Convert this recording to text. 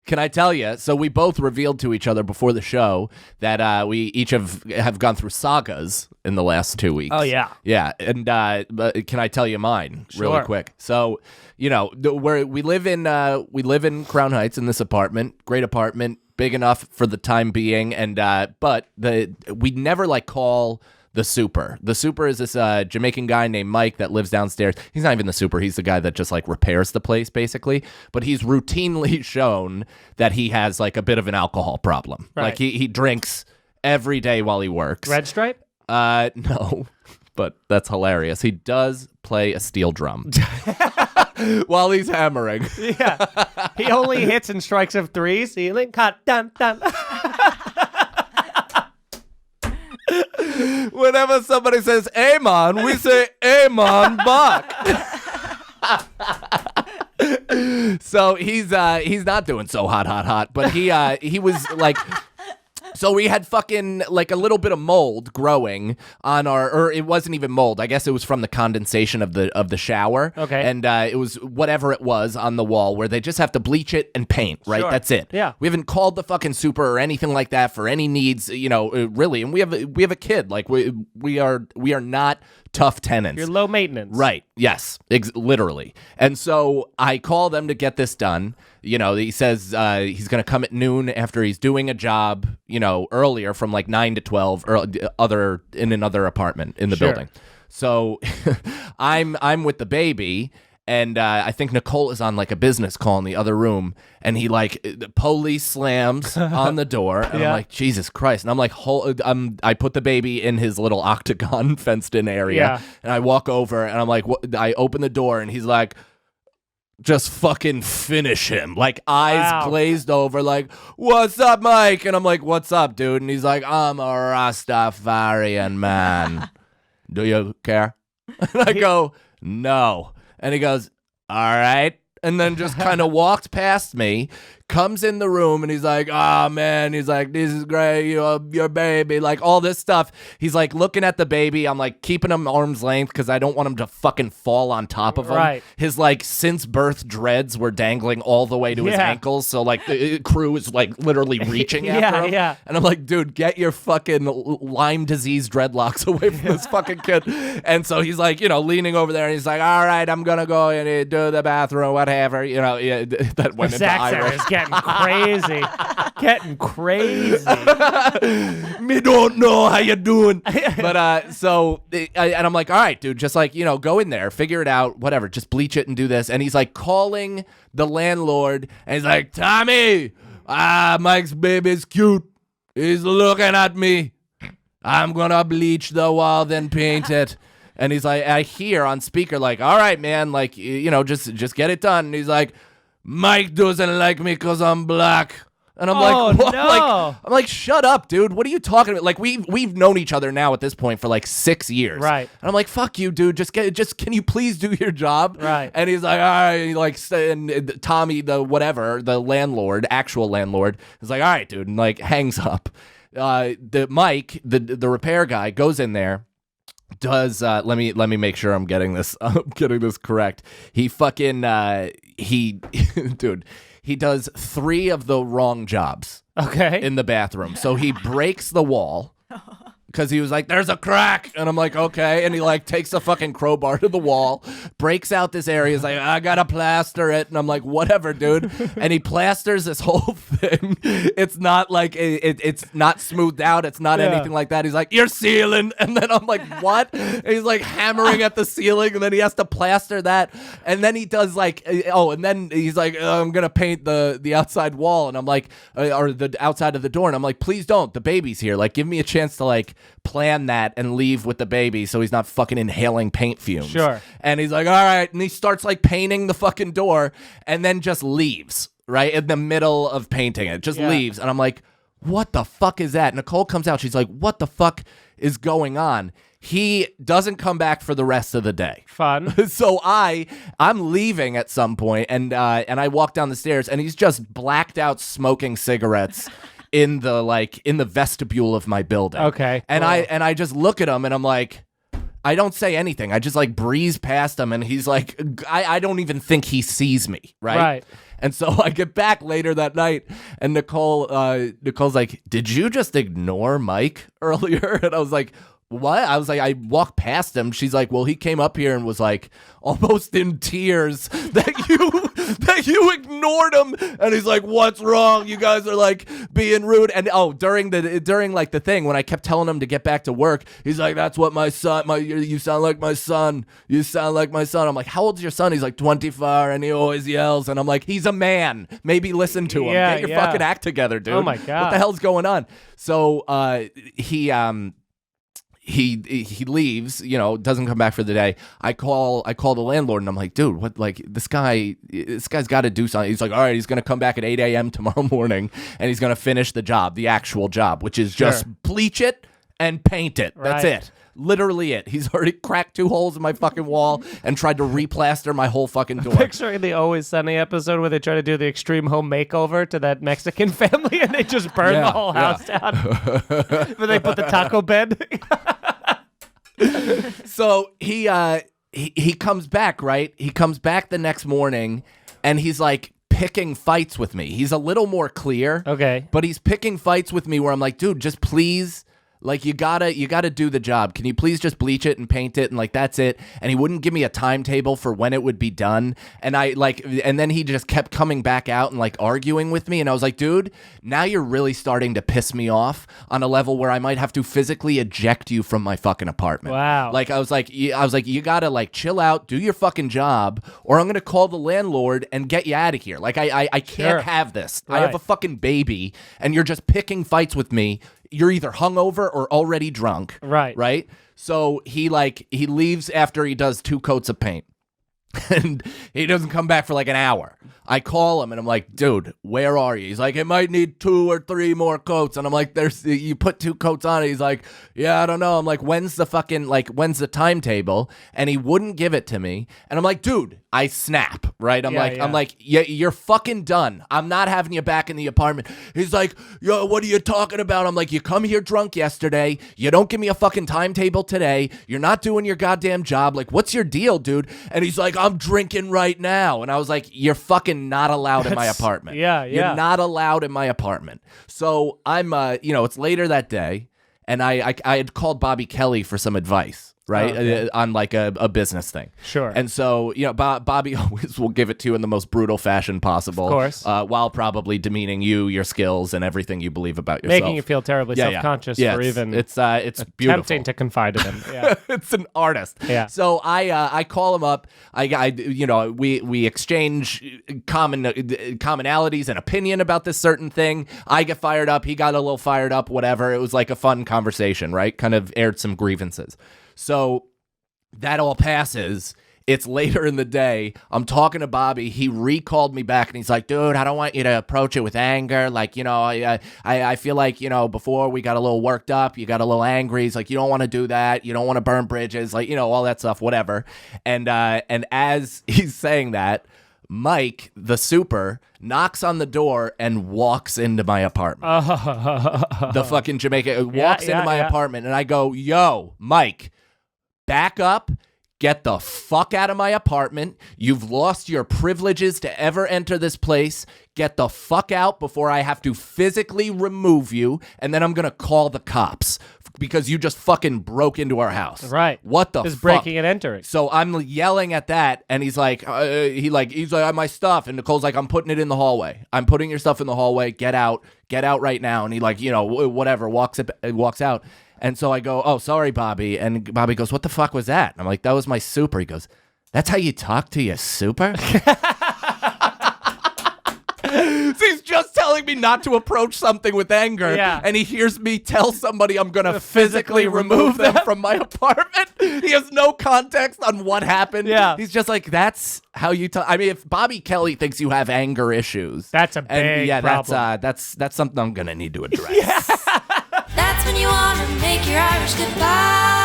Can I tell you? So we both revealed to each other before the show that we each have gone through sagas in the last 2 weeks. Oh, yeah. Yeah. And can I tell you mine really Sure. quick? So, we live in Crown Heights in this apartment, great apartment, big enough for the time being. And but we never call the super. The super is this Jamaican guy named Mike that lives downstairs. He's not even the super. He's the guy that just repairs the place, basically. But he's routinely shown that he has a bit of an alcohol problem. Right. He drinks every day while he works. Red Stripe? No, but that's hilarious. He does play a steel drum while he's hammering. Yeah. He only hits and strikes of threes. Ceiling cut, dun, dun. Whenever somebody says Amon, we say Amon Buck. So he's not doing so hot, but he was so we had fucking a little bit of mold growing on or it wasn't even mold. I guess it was from the condensation of the shower. Okay. And it was whatever it was on the wall where they just have to bleach it and paint, right? Sure. That's it. Yeah. We haven't called the fucking super or anything like that for any needs, really. And we have a kid. We are not tough tenants. You're low maintenance. Right. Yes. Literally. And so I call them to get this done. He says he's going to come at noon after he's doing a job, earlier from 9 to 12 or in another apartment in the Sure. building. So I'm with the baby. And I think Nicole is on a business call in the other room, and he the police slams on the door, and Yeah. I'm like, Jesus Christ! And I'm I put the baby in his little octagon fenced-in area, Yeah. and I walk over, and I'm like, what? I open the door, and he's like, just fucking finish him, eyes Wow. glazed over, what's up, Mike? And I'm like, what's up, dude? And he's like, I'm a Rastafarian man. Do you care? And I go, no. And he goes, all right. And then just kind of walked past me, comes in the room, and he's like, oh, man. He's like, this is great. Your baby. All this stuff. He's looking at the baby. I'm keeping him arm's length because I don't want him to fucking fall on top of him. Right. His since birth dreads were dangling all the way to his Yeah. ankles. So the crew is literally reaching Yeah, after him. yeah. And I'm like, dude, get your fucking Lyme disease dreadlocks away from this fucking kid. And so he's leaning over there, and he's like, all right, I'm going to go and do the bathroom, whatever. Yeah, that went into Zach's eye roll. is getting crazy. Getting crazy. Me don't know how you doing. But so and I'm like, all right, dude, just go in there, figure it out, whatever, just bleach it and do this. And he's calling the landlord, and he's like, Tommy, Mike's baby's cute. He's looking at me. I'm gonna bleach the wall, then paint it. And he's like, I hear on speaker, all right, man, just get it done. And he's like, Mike doesn't like me because I'm black. And I'm like, what? No. I'm like, shut up, dude. What are you talking about? We've known each other now at this point for 6 years. Right. And I'm like, fuck you, dude. Can you please do your job? Right. And he's like, all right, and Tommy, the landlord, actual landlord, is like, all right, dude, and hangs up. Mike, the repair guy, goes in there. Does let me make sure I'm getting this correct. He fucking dude, he does 3 of the wrong jobs Okay. in the bathroom. So he breaks the wall because he was like, there's a crack. And I'm like, okay. And he takes a fucking crowbar to the wall, breaks out this area. He's like, I gotta plaster it. And I'm like, whatever, dude. And he plasters this whole thing. It's not it's not smoothed out. It's not anything like that. He's like, you're sealing. And then I'm like, what? And he's hammering at the ceiling, and then he has to plaster that. And then he does and then he's like, I'm gonna paint the outside wall. And I'm like, or the outside of the door. And I'm like, please don't. The baby's here. Give me a chance to plan that and leave with the baby so he's not fucking inhaling paint fumes. Sure. And he's like, all right. And he starts painting the fucking door and then just leaves right in the middle of painting it. Just leaves. And I'm like, what the fuck is that? Nicole comes out. She's like, what the fuck is going on? He doesn't come back for the rest of the day. Fun. So I'm leaving at some point, and I walk down the stairs, and he's just blacked out smoking cigarettes in the vestibule of my building. Okay. And cool. I just look at him, and I'm like, I don't say anything. I just breeze past him, and he's like, I don't even think he sees me, right? Right. And so I get back later that night, and Nicole's like, "Did you just ignore Mike earlier?" And I was like, "What?" I was like, "I walked past him." She's like, "Well, he came up here and was like almost in tears that you ignored him." And he's like, "What's wrong? You guys are like being rude." And during like the thing when I kept telling him to get back to work, he's like, "That's what my son. You sound like my son. You sound like my son." I'm like, "How old's your son?" He's like 24, and he always yells. And I'm like, "He's a man. Maybe listen to him. Get your fucking act together, dude. Oh my God. What the hell's going on?" So he leaves, doesn't come back for the day. I call the landlord, and I'm like, "Dude, what? Like, this guy's got to do something." He's like, "All right, he's gonna come back at 8 a.m. tomorrow morning, and he's gonna finish the job, the actual job, which is just bleach it and paint it. That's it." Literally it. He's already cracked 2 holes in my fucking wall and tried to replaster my whole fucking door. Picturing the Always Sunny episode where they try to do the extreme home makeover to that Mexican family and they just burn the whole house down. Where they put the taco bed. So he comes back, right? He comes back the next morning, and he's like picking fights with me. He's a little more clear. Okay. But he's picking fights with me where I'm like, "Dude, just please, like, you gotta do the job. Can you please just bleach it and paint it?" And like, that's it. And he wouldn't give me a timetable for when it would be done. And and then he just kept coming back out and like arguing with me. And I was like, "Dude, now you're really starting to piss me off on a level where I might have to physically eject you from my fucking apartment." Wow. Like, I was like, "You gotta like chill out, do your fucking job, or I'm gonna call the landlord and get you out of here. Like, I can't have this. I have a fucking baby, and you're just picking fights with me. You're either hungover or already drunk." Right. So he leaves after he does 2 coats of paint. And he doesn't come back for like an hour. I call him and I'm like, "Dude, where are you?" He's like, "It might need 2 or 3 more coats." And I'm like, "You put 2 coats on it." He's like, "Yeah, I don't know." I'm like, when's the timetable?" And he wouldn't give it to me. And I'm like, "Dude," I snap, right? I'm like, you're fucking done. I'm not having you back in the apartment. He's like, "Yo, what are you talking about?" I'm like, "You come here drunk yesterday. You don't give me a fucking timetable today. You're not doing your goddamn job. Like, what's your deal, dude?" And he's like, "I'm drinking right now." And I was like, "You're fucking not allowed in my apartment. You're not allowed in my apartment." So I'm, it's later that day, and I had called Bobby Kelly for some advice. Right. On like a business thing. Sure. And so, Bobby always will give it to you in the most brutal fashion possible. Of course. While probably demeaning you, your skills, and everything you believe about yourself. Making you feel terribly self-conscious for even it's beautiful. attempting to confide in him. Yeah. It's an artist. Yeah. So I call him up. We exchange commonalities and opinion about this certain thing. I get fired up. He got a little fired up, whatever. It was like a fun conversation, right? Kind of aired some grievances. So that all passes. It's later in the day. I'm talking to Bobby. He recalled me back, and he's like, "Dude, I don't want you to approach it with anger. Like, I feel like, before we got a little worked up, you got a little angry. He's like, you don't want to do that. You don't want to burn bridges. Like, all that stuff, whatever." And as he's saying that, Mike, the super, knocks on the door and walks into my apartment. The fucking Jamaican walks into my apartment, and I go, "Yo, Mike, back up. Get the fuck out of my apartment. You've lost your privileges to ever enter this place. Get the fuck out before I have to physically remove you, and then I'm going to call the cops because you just fucking broke into our house." Right. What the fuck? Just breaking and entering. So I'm yelling at that, and he's like, he's like, "My stuff." And Nicole's like, "I'm putting it in the hallway. I'm putting your stuff in the hallway. Get out right now." And he whatever, walks out. And so I go, "Oh, sorry, Bobby." And Bobby goes, "What the fuck was that?" And I'm like, "That was my super." He goes, "That's how you talk to your super?" So he's just telling me not to approach something with anger, and he hears me tell somebody I'm going to physically remove them from my apartment. He has no context on what happened. Yeah. He's just like, "That's how you talk." I mean, if Bobby Kelly thinks you have anger issues, that's a big problem. That's something I'm going to need to address. That's when you want to make your Irish goodbye.